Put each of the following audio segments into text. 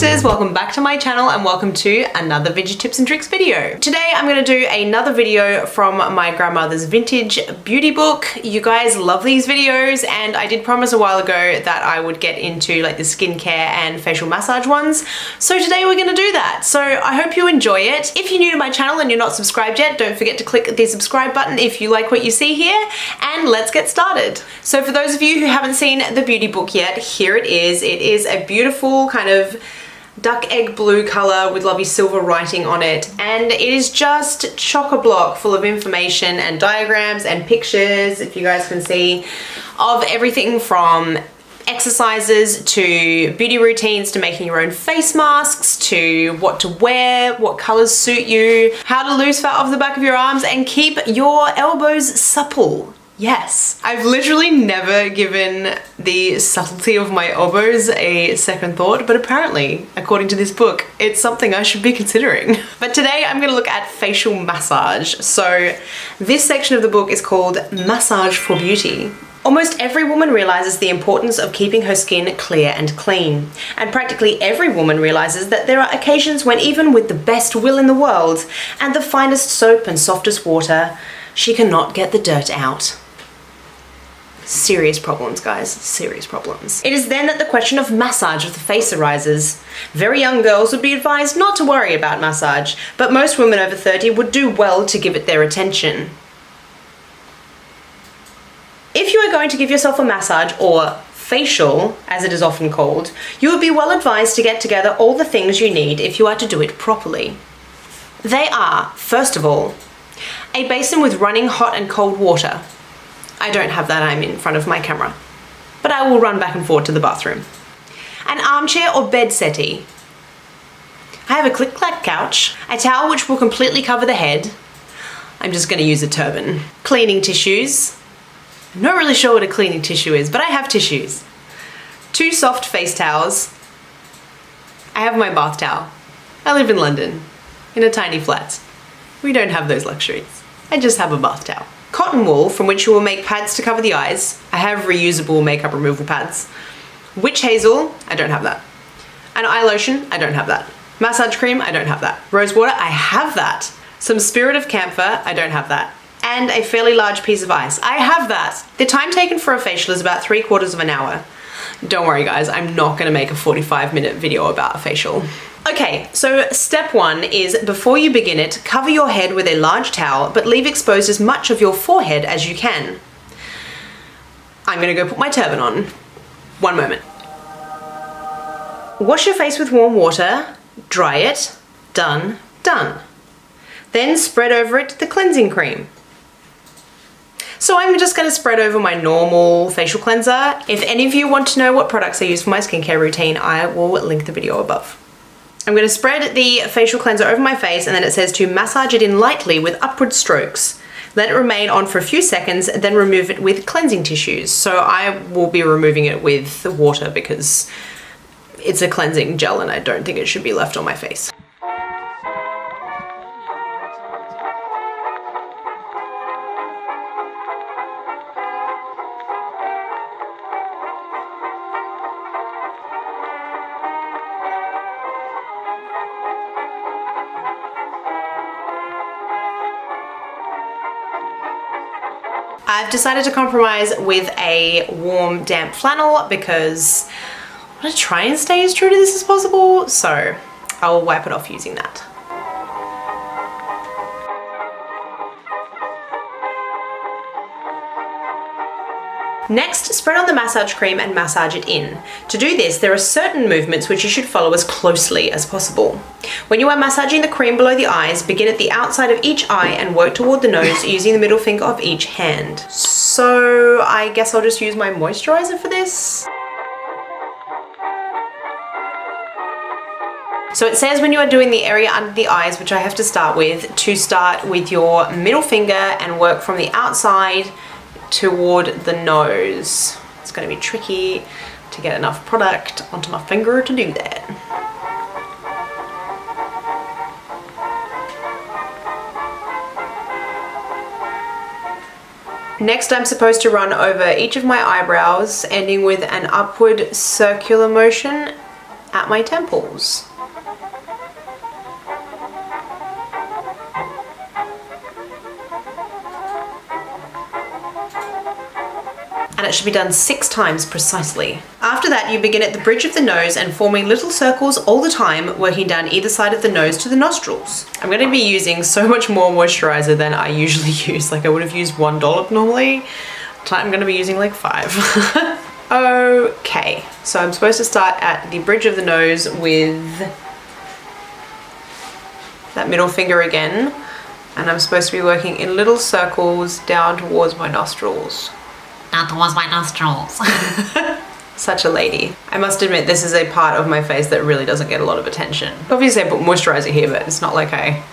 tricksters, welcome back to my channel and welcome to another Veggie Tips and Tricks video. Today I'm going to do another video from my grandmother's vintage beauty book. You guys love these videos and I did promise a while ago that I would get into like the skincare and facial massage ones. So today we're going to do that. So I hope you enjoy it. If you're new to my channel and you're not subscribed yet, don't forget to click the subscribe button if you like what you see here, and let's get started. So for those of you who haven't seen the beauty book yet, here it is. It is a beautiful kind of duck egg blue color with lovely silver writing on it, and it is just chock-a-block full of information and diagrams and pictures, if you guys can see, of everything from exercises to beauty routines to making your own face masks to what to wear, what colors suit you, how to lose fat off the back of your arms and keep your elbows supple. Yes, I've literally never given the subtlety of my elbows a second thought, but apparently, according to this book, it's something I should be considering. But today I'm gonna look at facial massage. So this section of the book is called Massage for Beauty. Almost every woman realizes the importance of keeping her skin clear and clean. And practically every woman realizes that there are occasions when even with the best will in the world and the finest soap and softest water, she cannot get the dirt out. Serious problems, guys, serious problems. It is then that the question of massage of the face arises. Very young girls would be advised not to worry about massage, but most women over 30 would do well to give it their attention. If you are going to give yourself a massage, or facial, as it is often called, you would be well advised to get together all the things you need if you are to do it properly. They are, first of all, a basin with running hot and cold water. I don't have that, I'm in front of my camera, but I will run back and forth to the bathroom. An armchair or bed settee. I have a click-clack couch, a towel which will completely cover the head. I'm just gonna use a turban. Cleaning tissues. I'm not really sure what a cleaning tissue is, but I have tissues. 2 soft face towels. I have my bath towel. I live in London, in a tiny flat. We don't have those luxuries. I just have a bath towel. Cotton wool from which you will make pads to cover the eyes. I have reusable makeup removal pads. Witch hazel, I don't have that. An eye lotion, I don't have that. Massage cream, I don't have that. Rose water, I have that. Some spirit of camphor, I don't have that. And a fairly large piece of ice, I have that. The time taken for a facial is about 3/4 of an hour. Don't worry guys, I'm not gonna make a 45-minute video about a facial. Okay, so step 1 is before you begin it, cover your head with a large towel, but leave exposed as much of your forehead as you can. I'm gonna go put my turban on. One moment. Wash your face with warm water, dry it, done, done. Then spread over it the cleansing cream. So I'm just gonna spread over my normal facial cleanser. If any of you want to know what products I use for my skincare routine, I will link the video above. I'm gonna spread the facial cleanser over my face, and then it says to massage it in lightly with upward strokes. Let it remain on for a few seconds, then remove it with cleansing tissues. So I will be removing it with water because it's a cleansing gel and I don't think it should be left on my face. I've decided to compromise with a warm, damp flannel because I want to try and stay as true to this as possible, so I'll wipe it off using that. Next, spread on the massage cream and massage it in. To do this, there are certain movements which you should follow as closely as possible. When you are massaging the cream below the eyes, begin at the outside of each eye and work toward the nose using the middle finger of each hand. So I guess I'll just use my moisturizer for this. So it says when you are doing the area under the eyes, which I have to start with your middle finger and work from the outside toward the nose. It's going to be tricky to get enough product onto my finger to do that. Next, I'm supposed to run over each of my eyebrows, ending with an upward circular motion at my temples. And it should be done 6 times precisely. After that, you begin at the bridge of the nose and forming little circles all the time, working down either side of the nose to the nostrils. I'm going to be using so much more moisturizer than I usually use. Like I would have used 1 dollop normally. I'm going to be using like 5. Okay, so I'm supposed to start at the bridge of the nose with that middle finger again. And I'm supposed to be working in little circles down towards my nostrils. Down towards my nostrils. Such a lady. I must admit, this is a part of my face that really doesn't get a lot of attention. Obviously I put moisturizer here, but it's not like I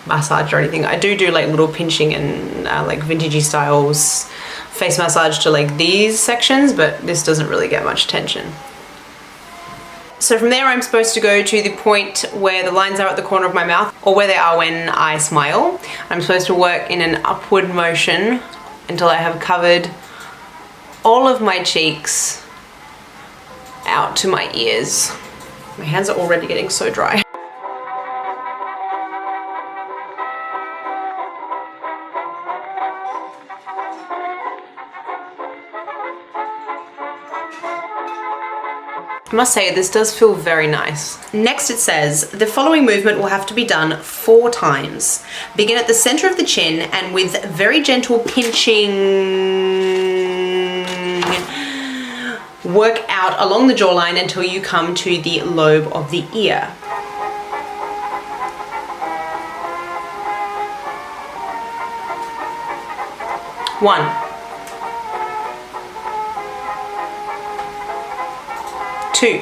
massage or anything. I do like little pinching and like vintagey styles face massage to like these sections, but this doesn't really get much attention. So from there I'm supposed to go to the point where the lines are at the corner of my mouth, or where they are when I smile. I'm supposed to work in an upward motion until I have covered all of my cheeks out to my ears. My hands are already getting so dry. I must say, this does feel very nice. Next it says, the following movement will have to be done 4 times. Begin at the center of the chin and with very gentle pinching, work out along the jawline until you come to the lobe of the ear. One. 2,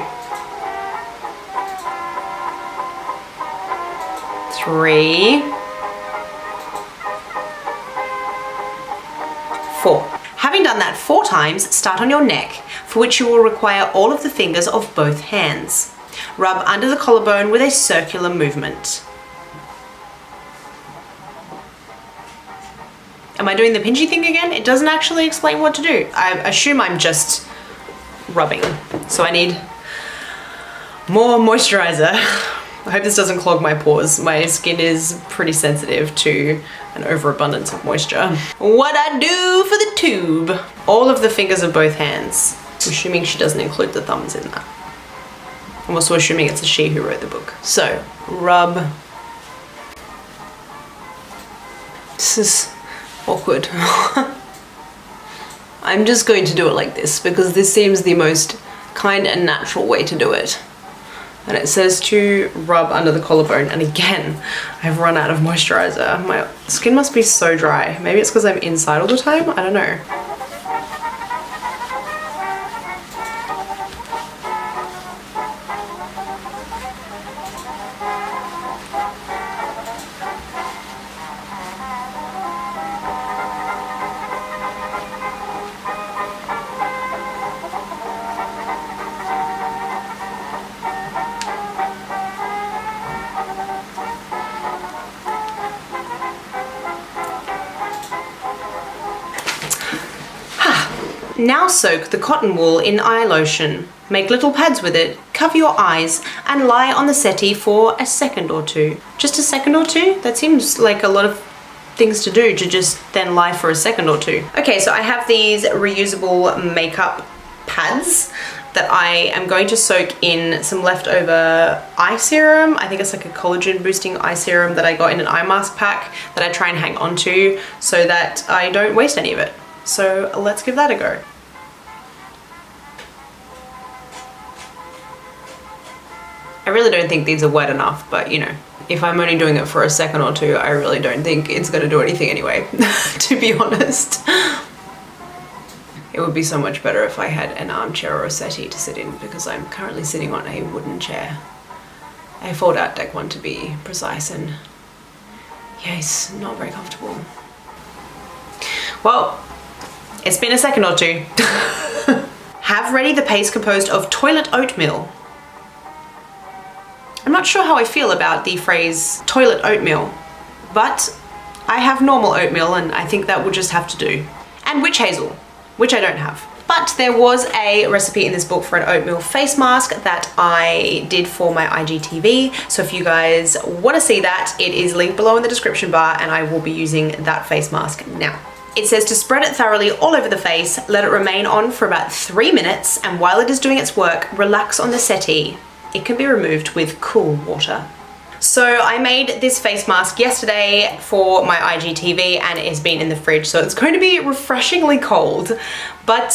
3, 4. Having done that 4 times, start on your neck, for which you will require all of the fingers of both hands. Rub under the collarbone with a circular movement. Am I doing the pinchy thing again? It doesn't actually explain what to do. I assume I'm just rubbing. So I need more moisturizer. I hope this doesn't clog my pores. My skin is pretty sensitive to an overabundance of moisture. What I do for the tube. All of the fingers of both hands. I'm assuming she doesn't include the thumbs in that. I'm also assuming it's a she who wrote the book. So, rub. This is awkward. I'm just going to do it like this because this seems the most kind and natural way to do it. And it says to rub under the collarbone, and again, I've run out of moisturizer. My skin must be so dry. Maybe it's because I'm inside all the time, I don't know. Now soak the cotton wool in eye lotion. Make little pads with it, cover your eyes, and lie on the settee for a second or 2. Just a second or 2? That seems like a lot of things to do to just then lie for a second or 2. Okay, so I have these reusable makeup pads that I am going to soak in some leftover eye serum. I think it's like a collagen boosting eye serum that I got in an eye mask pack that I try and hang on to so that I don't waste any of it. So let's give that a go. I really don't think these are wet enough, but you know, if I'm only doing it for a second or 2, I really don't think it's going to do anything anyway, to be honest. It would be so much better if I had an armchair or a settee to sit in, because I'm currently sitting on a wooden chair. A fold-out deck one to be precise, and yes, not very comfortable. Well, it's been a second or 2. Have ready the paste composed of toilet oatmeal. I'm not sure how I feel about the phrase toilet oatmeal, but I have normal oatmeal and I think that will just have to do. And witch hazel, which I don't have. But there was a recipe in this book for an oatmeal face mask that I did for my IGTV. So if you guys want to see that, it is linked below in the description bar, and I will be using that face mask now. It says to spread it thoroughly all over the face, let it remain on for about 3 minutes, and while it is doing its work, relax on the settee. It can be removed with cool water. So I made this face mask yesterday for my IGTV, and it has been in the fridge, so it's going to be refreshingly cold, but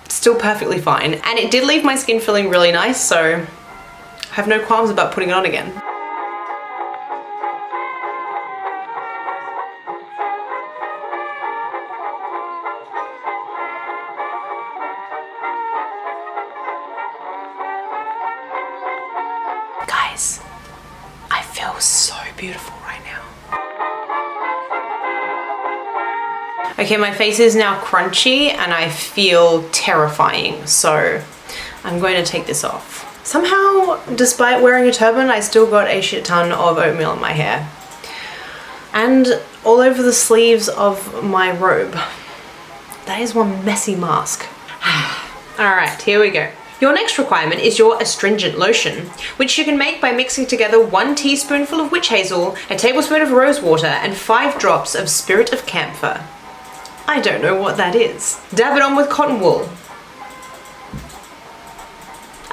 still perfectly fine. And it did leave my skin feeling really nice, so I have no qualms about putting it on again. Guys, I feel so beautiful right now. Okay, my face is now crunchy and I feel terrifying, so I'm going to take this off. Somehow, despite wearing a turban, I still got a shit ton of oatmeal in my hair. And all over the sleeves of my robe. That is one messy mask. Alright, here we go. Your next requirement is your astringent lotion, which you can make by mixing together 1 teaspoonful of witch hazel, a tablespoon of rose water, and 5 drops of spirit of camphor. I don't know what that is. Dab it on with cotton wool.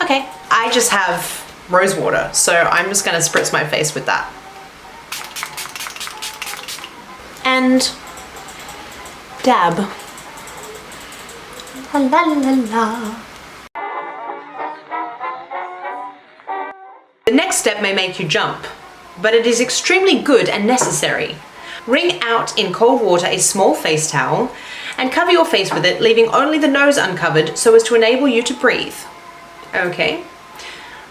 Okay, I just have rose water, so I'm just gonna spritz my face with that. And dab. La la la la. The next step may make you jump, but it is extremely good and necessary. Wring out in cold water a small face towel and cover your face with it, leaving only the nose uncovered so as to enable you to breathe. Okay.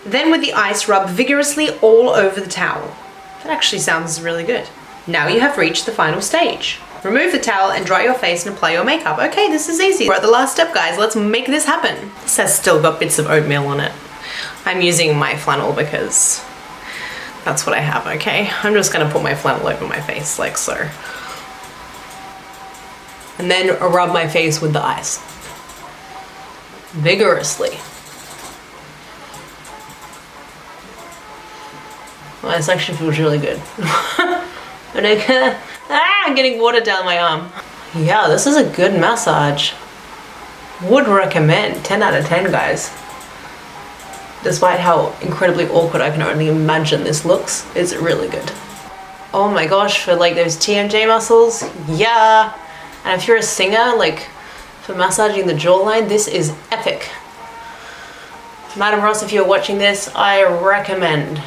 Then with the ice, rub vigorously all over the towel. That actually sounds really good. Now you have reached the final stage. Remove the towel and dry your face and apply your makeup. Okay, this is easy. We're at the last step, guys. Let's make this happen. This has still got bits of oatmeal on it. I'm using my flannel because that's what I have, okay? I'm just gonna put my flannel over my face like so. And then rub my face with the ice. Vigorously. Well, this actually feels really good. And I'm getting water down my arm. Yeah, this is a good massage. Would recommend. 10 out of 10, guys. Despite how incredibly awkward I can only imagine this looks, it's really good. Oh my gosh, for like those TMJ muscles, yeah. And if you're a singer, like for massaging the jawline, this is epic. Madam Ross, if you're watching this, I recommend.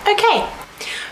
Okay,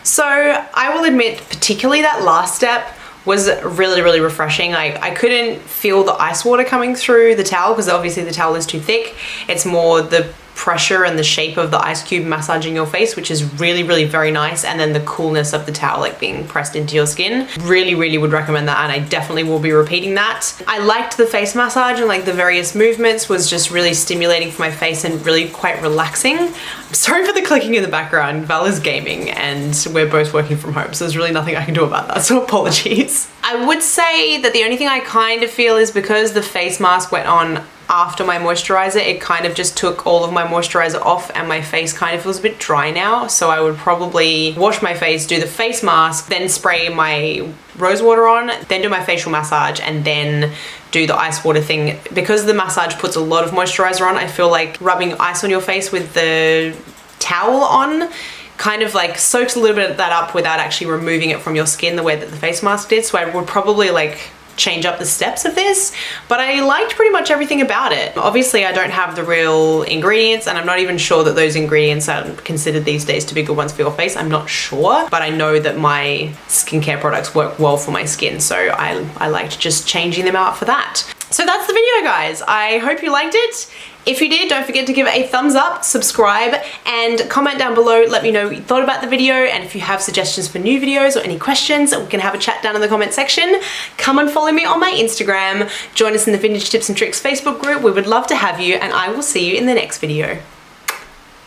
so I will admit, particularly that last step was really refreshing. I couldn't feel the ice water coming through the towel because obviously the towel is too thick. It's more the pressure and the shape of the ice cube massaging your face, which is really very nice, and then the coolness of the towel like being pressed into your skin. Really would recommend that, and I definitely will be repeating that. I liked the face massage, and like the various movements was just really stimulating for my face and really quite relaxing. I'm sorry for the clicking in the background. Val is gaming and we're both working from home, so there's really nothing I can do about that, so apologies. I would say that the only thing I kind of feel is because the face mask went on after my moisturizer, it kind of just took all of my moisturizer off and my face kind of feels a bit dry now. So I would probably wash my face, do the face mask, then spray my rose water on, then do my facial massage, and then do the ice water thing. Because the massage puts a lot of moisturizer on, I feel like rubbing ice on your face with the towel on kind of like soaks a little bit of that up without actually removing it from your skin the way that the face mask did. So I would probably like change up the steps of this, but I liked pretty much everything about it. Obviously I don't have the real ingredients, and I'm not even sure that those ingredients are considered these days to be good ones for your face. I'm not sure, but I know that my skincare products work well for my skin, so I liked just changing them out for that. So that's the video, guys. I hope you liked it. If you did, don't forget to give it a thumbs up, subscribe, and comment down below. Let me know what you thought about the video, and if you have suggestions for new videos or any questions, we can have a chat down in the comment section. Come and follow me on my Instagram. Join us in the Vintage Tips and Tricks Facebook group. We would love to have you, and I will see you in the next video.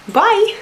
Bye.